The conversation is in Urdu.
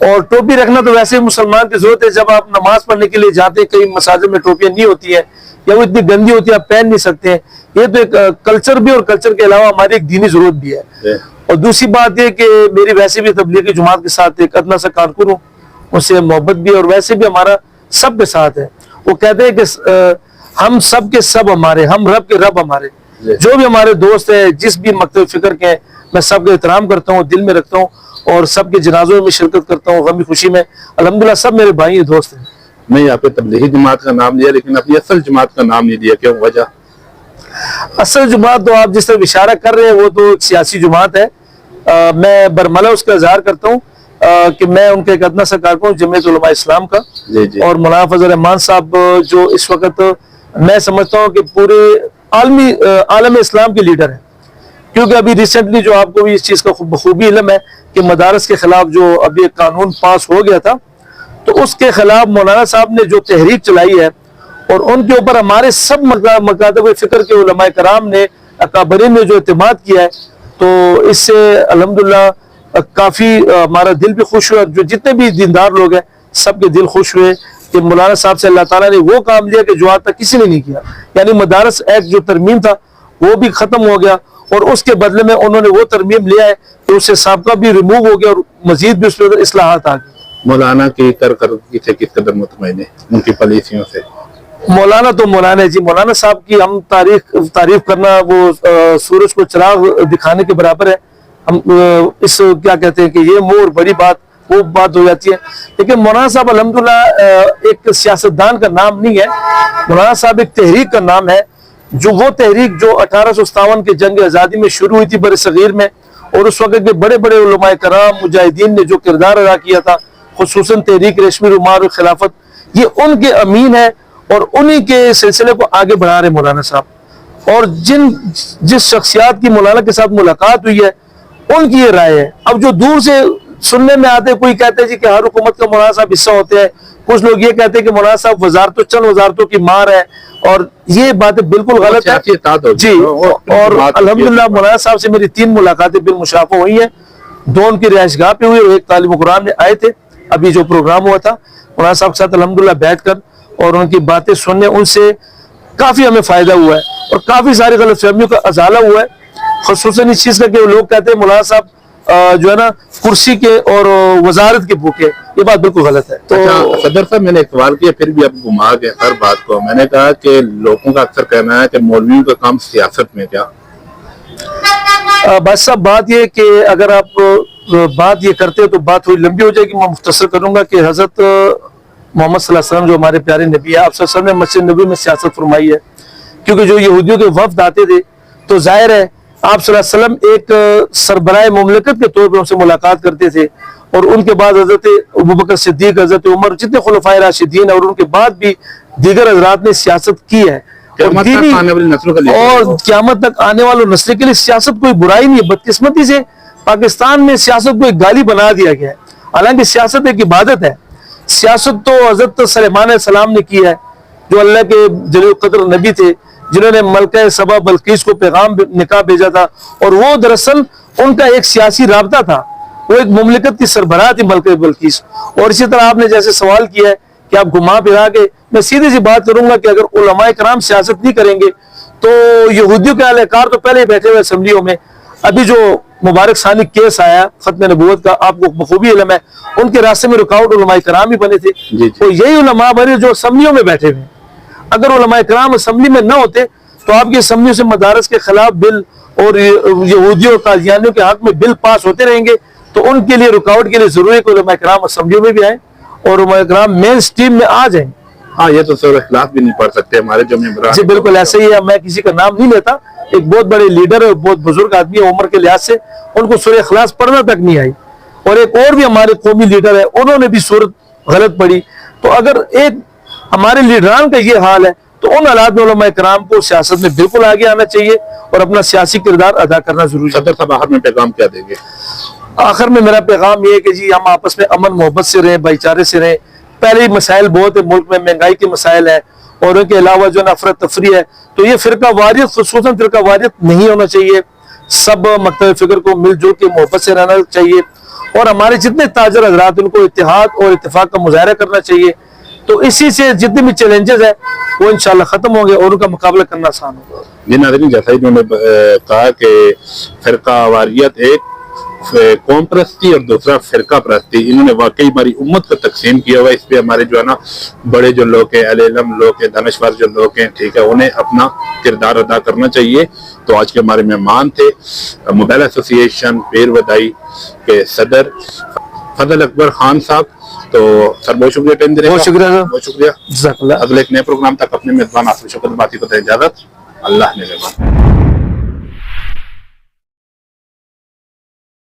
اور ٹوپی رکھنا تو ویسے ہی مسلمان کی ضرورت ہے. جب آپ نماز پڑھنے کے لیے جاتے ہیں, کئی مساجد میں ٹوپیاں نہیں ہوتی ہیں یا وہ اتنی گندی ہوتی ہے آپ پہن نہیں سکتے ہیں. یہ تو ایک کلچر بھی, اور کلچر کے علاوہ ہماری ایک دینی ضرورت بھی ہے. اور دوسری بات یہ کہ میری ویسے بھی تبلیغی جماعت کے ساتھ ایک ادنا سا کارکن ہوں, اس سے محبت بھی, اور ویسے بھی ہمارا سب کے ساتھ ہے. وہ کہتے ہیں کہ ہم سب کے سب ہمارے, ہم رب کے رب ہمارے. جو بھی ہمارے دوست ہیں جس بھی مکتب فکر کے ہیں, میں سب کا احترام کرتا ہوں, دل میں رکھتا ہوں, اور سب کے جنازوں میں شرکت کرتا ہوں, غمی خوشی میں. الحمدللہ سب میرے بھائی ہیں, دوست ہیں. میں آپ نے تبلیغی جماعت کا نام لیا لیکن اپنی اصل جماعت کا نام نہیں دیا, کیا وجہ؟ اصل جماعت تو آپ جس طرح اشارہ کر رہے ہیں وہ تو ایک سیاسی جماعت ہے. میں برملا اس کا اظہار کرتا ہوں کہ میں ان کے ایک ادنا سا کارکن ہوں جمعیت علماء اسلام کا. اور مولانا فضل الرحمان صاحب جو اس وقت میں سمجھتا ہوں کہ پورے عالم اسلام کے لیڈر ہیں, کیونکہ ابھی ریسنٹلی جو آپ کو بھی اس چیز کا بخوبی علم ہے کہ مدارس کے خلاف جو ابھی ایک قانون پاس ہو گیا تھا, تو اس کے خلاف مولانا صاحب نے جو تحریک چلائی ہے, اور ان کے اوپر ہمارے سب مکاتب فکر کے علماء کرام نے, اکابرین نے جو اعتماد کیا ہے, تو اس سے الحمدللہ کافی ہمارا دل بھی خوش ہوا. جو جتنے بھی دیندار لوگ ہیں سب کے دل خوش ہوئے کہ مولانا صاحب سے اللہ تعالیٰ نے وہ کام لیا کہ جو آج تک کسی نے نہیں کیا. یعنی مدارس ایکٹ جو ترمیم تھا وہ بھی ختم ہو گیا, اور اس کے بدلے میں انہوں نے وہ ترمیم لیا ہے کہ اس سے سابقہ بھی ریموو ہو گیا, اور مزید بھی اس پہ اصلاحات آ گئی. مولانا کی کارکردگی سے کس قدر مطمئن ہے, ان کی پالیسیوں سے؟ مولانا تو مولانا ہے جی. مولانا صاحب کی ہم تعریف کرنا وہ سورج کو چراغ دکھانے کے برابر ہے. ہم اس کیا کہتے ہیں کہ یہ مور بڑی بات وہ بات ہو جاتی ہے. لیکن مولانا صاحب الحمدللہ ایک سیاستدان کا نام نہیں ہے, مولانا صاحب ایک تحریک کا نام ہے. جو وہ تحریک جو 1857 کے جنگ آزادی میں شروع ہوئی تھی بر صغیر میں, اور اس وقت کے بڑے بڑے علماء کرام مجاہدین نے جو کردار ادا کیا تھا, خصوصاً تحریک ریشمی رومال اور خلافت, یہ ان کے امین ہے اور انہی کے سلسلے کو آگے بڑھا رہے مولانا صاحب. اور جس شخصیات کی مولانا کے ساتھ ملاقات ہوئی ہے ان کی یہ رائے ہے. اب جو دور سے سننے میں آتے, کوئی کہتے ہیں جی کہ ہر حکومت کا مولانا صاحب حصہ ہوتے ہیں, کچھ لوگ یہ کہتے ہیں کہ مولانا صاحب چند وزارتوں کی مار ہے, اور یہ باتیں بالکل غلط ہے جی. اور الحمدللہ مولانا صاحب سے میری 3 ملاقاتیں بالمشافہ ہوئی ہیں. 2 ان کی رہائش گاہ پہ ہوئی, اور 1 طالب قرآن میں آئے تھے ابھی جو پروگرام ہوا تھا. مولانا صاحب کے ساتھ الحمدللہ بیٹھ کر اور ان کی باتیں سننے, ان سے کافی ہمیں فائدہ ہوا ہے, اور کافی ساری غلط فہمیوں کا ازالہ ہوا ہے. خصوصاً اس چیز کا کہ لوگ کہتے ہیں مولانا صاحب جو ہے نا کرسی کے اور وزارت کے بھوکے, یہ بات بالکل غلط ہے. تو صدر صاحب میں نے ایک سوال کیا, پھر بھی اب گھما کے ہر بات کو. میں نے کہا کہ لوگوں کا اکثر کہنا ہے کہ مولویوں کا کام سیاست میں کیا؟ بس صاحب بات یہ کہ اگر آپ بات یہ کرتے تو بات تھوڑی لمبی ہو جائے گی. میں مختصر کروں گا کہ حضرت محمد صلی اللہ علیہ وسلم جو ہمارے پیارے نبی ہے, آپ صلی اللہ علیہ وسلم نے مسجد نبی میں سیاست فرمائی ہے. کیونکہ جو یہودیوں کے وفد آتے تھے تو ظاہر ہے آپ صلی اللہ علیہ وسلم ایک سربراہ مملکت کے طور پر ان سے ملاقات کرتے تھے, اور ان کے بعد حضرت ابوبکر صدیق, حضرت عمر, جتنے خلفائے راشدین اور ان کے بعد بھی دیگر حضرات نے سیاست کی ہے. اور قیامت تک آنے والوں نسل کے لیے سیاست کوئی برائی نہیں ہے. بدقسمتی سے پاکستان میں سیاست کو ایک گالی بنا دیا گیا ہے, حالانکہ سیاست ایک عبادت ہے. سیاست تو حضرت سلیمان علیہ السلام نے کی ہے, جو اللہ کے جلیل قدر نبی تھے, جنہوں نے ملکہ سبا بلقیس کو پیغام نکاح بھیجا تھا, اور وہ دراصل ان کا ایک سیاسی رابطہ تھا. وہ ایک مملکت کی سربراہ تھی ملکہ بلقیس. اور اسی طرح آپ نے جیسے سوال کیا ہے کہ آپ گھما پھرا کے, میں سیدھی سی بات کروں گا کہ اگر علماء کرام سیاست نہیں کریں گے تو یہودیوں کے اہل کار تو پہلے ہی بیٹھے ہوئے اسمبلیوں میں. ابھی جو مبارک ثانی کیس آیا ختم نبوت کا, آپ کو بخوبی علم ہے, ان کے راستے میں رکاوٹ علماء کرام ہی بنے تھے. تو یہی علماء بنے جو اسمبلیوں میں بیٹھے ہوئے. اگر علماء کرام اسمبلی میں نہ ہوتے تو آپ کی اسمبلیوں سے مدارس کے خلاف بل اور یہودیوں اور قادیانیوں کے حق میں بل پاس ہوتے رہیں گے. تو ان کے لیے رکاوٹ کے لیے ضروری ہے کہ علماء کرام اسمبلیوں میں بھی آئیں اور علماء کرام مین سٹریم میں آ جائیں. ہاں, یہ تو سورہ اخلاص بھی نہیں پڑھ سکتے ہمارے جو ممبران. جی بالکل ایسے ہی ہے. میں کسی کا نام نہیں لیتا, ایک بہت بڑے لیڈر ہے, بہت بزرگ آدمی ہے عمر کے لحاظ سے, ان کو سورہ اخلاص پڑھنا تک نہیں آئی. اور ایک اور بھی ہمارے قومی لیڈر ہے, انہوں نے بھی سورت غلط پڑھی. تو اگر ایک ہمارے لیڈران کا یہ حال ہے تو ان حالات میں علماء کرام کو سیاست میں بالکل آگے آنا چاہیے اور اپنا سیاسی کردار ادا کرنا ضروری ہے. صدر صاحب آخر میں پیغام کیا دیں گے؟ آخر میں میرا پیغام یہ ہے کہ جی ہم آپس میں امن محبت سے رہیں, بھائی چارے سے رہیں. پہلے ہی مسائل بہت ہیں ملک میں, مہنگائی کے مسائل ہیں, اور ان کے علاوہ جو نفرت تفریح ہے. تو یہ فرقہ واریت, خصوصاً فرقہ واریت نہیں ہونا چاہیے. سب مکتب فکر کو مل جل کے محبت سے رہنا چاہیے. اور ہمارے جتنے تاجر حضرات ان کو اتحاد اور اتفاق کا مظاہرہ کرنا چاہیے. تو اسی سے جتنے بھی چیلنجز ہیں وہ انشاءاللہ ختم ہوں گے اور ان کا مقابلہ کرنا آسان ہوگا. جی ناظرین، جیسا انہوں نے کہا کہ فرقہ واریت ایک قوم پرستی اور دوسرا فرقہ پرستی، انہوں نے واقعی ہماری امت کو تقسیم کیا ہوا ہے. اس پہ ہمارے جو ہے نا بڑے جو لوگ ہیں، اہل علم لوگ ہیں، دانشور جو لوگ ہیں، ٹھیک ہے، انہیں اپنا کردار ادا کرنا چاہیے. تو آج کے ہمارے مہمان تھے موبائل ایسوسی ایشن پیر ودائی کے صدر فضل اکبر خان صاحب. تو سر بہت شکریہ ٹائم دینے کا. بہت شکریہ سر. بہت شکریہ. جزاک اللہ. اگلے ایک نئے پروگرام تک اپنے میزبان آصف شوکت باتی کو دیں اجازت. اللہ نے